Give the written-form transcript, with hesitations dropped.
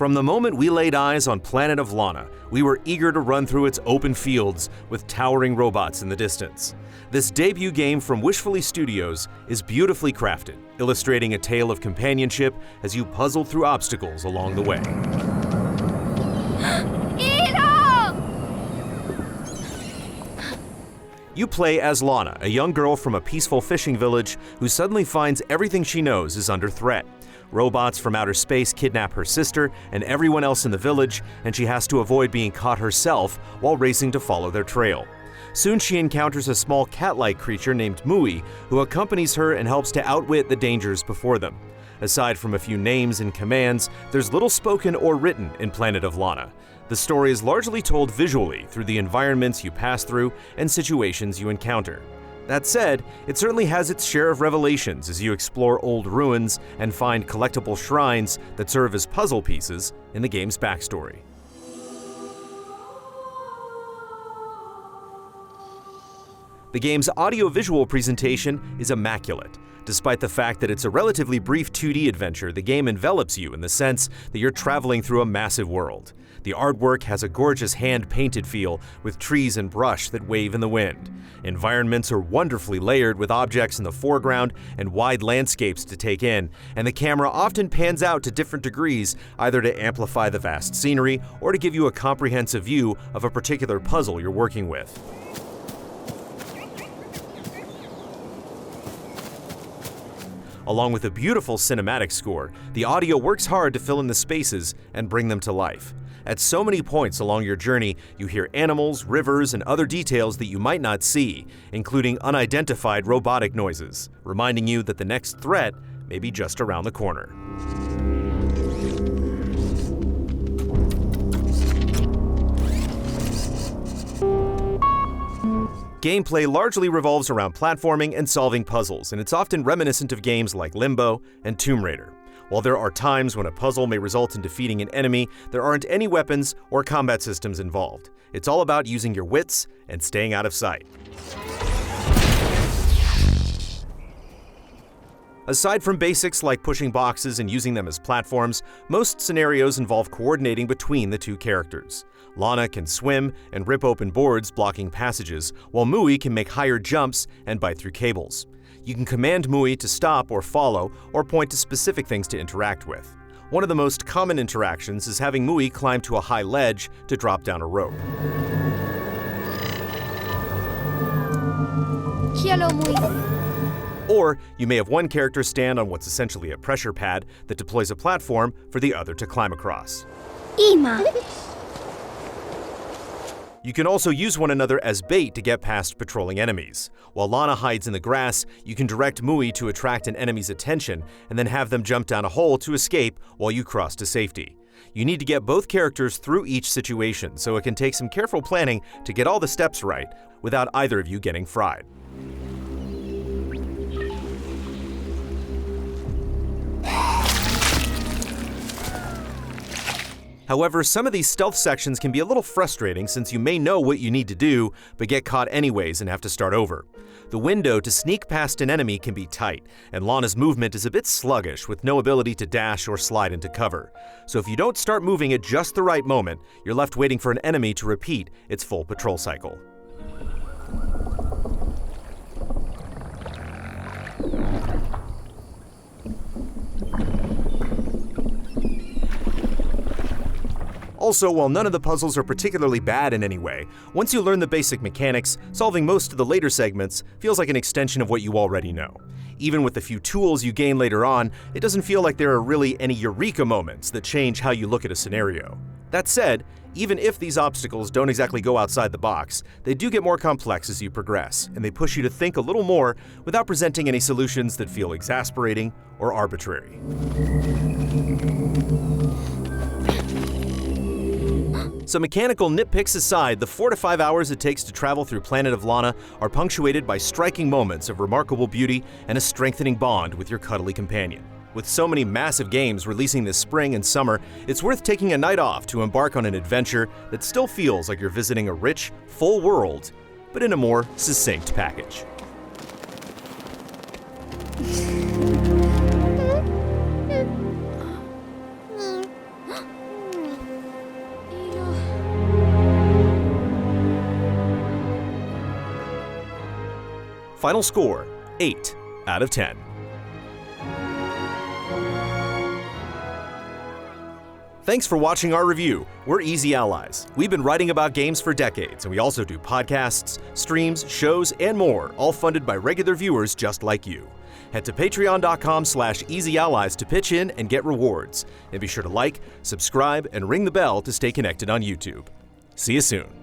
From the moment we laid eyes on Planet of Lana, we were eager to run through its open fields with towering robots in the distance. This debut game from Wishfully Studios is beautifully crafted, illustrating a tale of companionship as you puzzle through obstacles along the way. You play as Lana, a young girl from a peaceful fishing village who suddenly finds everything she knows is under threat. Robots from outer space kidnap her sister and everyone else in the village, and she has to avoid being caught herself while racing to follow their trail. Soon she encounters a small cat-like creature named Mui, who accompanies her and helps to outwit the dangers before them. Aside from a few names and commands, there's little spoken or written in Planet of Lana. The story is largely told visually through the environments you pass through and situations you encounter. That said, it certainly has its share of revelations as you explore old ruins and find collectible shrines that serve as puzzle pieces in the game's backstory. The game's audio-visual presentation is immaculate. Despite the fact that it's a relatively brief 2D adventure, the game envelops you in the sense that you're traveling through a massive world. The artwork has a gorgeous hand-painted feel with trees and brush that wave in the wind. Environments are wonderfully layered with objects in the foreground and wide landscapes to take in, and the camera often pans out to different degrees, either to amplify the vast scenery or to give you a comprehensive view of a particular puzzle you're working with. Along with a beautiful cinematic score, the audio works hard to fill in the spaces and bring them to life. At so many points along your journey, you hear animals, rivers, and other details that you might not see, including unidentified robotic noises, reminding you that the next threat may be just around the corner. Gameplay largely revolves around platforming and solving puzzles, and it's often reminiscent of games like Limbo and Tomb Raider. While there are times when a puzzle may result in defeating an enemy, there aren't any weapons or combat systems involved. It's all about using your wits and staying out of sight. Aside from basics like pushing boxes and using them as platforms, most scenarios involve coordinating between the two characters. Lana can swim and rip open boards blocking passages, while Mui can make higher jumps and bite through cables. You can command Mui to stop or follow, or point to specific things to interact with. One of the most common interactions is having Mui climb to a high ledge to drop down a rope. Hello, Mui. Or you may have one character stand on what's essentially a pressure pad that deploys a platform for the other to climb across. Ima. You can also use one another as bait to get past patrolling enemies. While Lana hides in the grass, you can direct Mui to attract an enemy's attention and then have them jump down a hole to escape while you cross to safety. You need to get both characters through each situation, so it can take some careful planning to get all the steps right without either of you getting fried. However, some of these stealth sections can be a little frustrating since you may know what you need to do, but get caught anyways and have to start over. The window to sneak past an enemy can be tight, and Lana's movement is a bit sluggish with no ability to dash or slide into cover. So if you don't start moving at just the right moment, you're left waiting for an enemy to repeat its full patrol cycle. Also, while none of the puzzles are particularly bad in any way, once you learn the basic mechanics, solving most of the later segments feels like an extension of what you already know. Even with the few tools you gain later on, it doesn't feel like there are really any eureka moments that change how you look at a scenario. That said, even if these obstacles don't exactly go outside the box, they do get more complex as you progress, and they push you to think a little more without presenting any solutions that feel exasperating or arbitrary. So mechanical nitpicks aside, the 4 to 5 hours it takes to travel through Planet of Lana are punctuated by striking moments of remarkable beauty and a strengthening bond with your cuddly companion. With so many massive games releasing this spring and summer, it's worth taking a night off to embark on an adventure that still feels like you're visiting a rich, full world, but in a more succinct package. Final score, 8 out of 10. Thanks for watching our review. We're Easy Allies. We've been writing about games for decades, and we also do podcasts, streams, shows, and more, all funded by regular viewers just like you. Head to patreon.com/easyallies to pitch in and get rewards. And be sure to like, subscribe, and ring the bell to stay connected on YouTube. See you soon.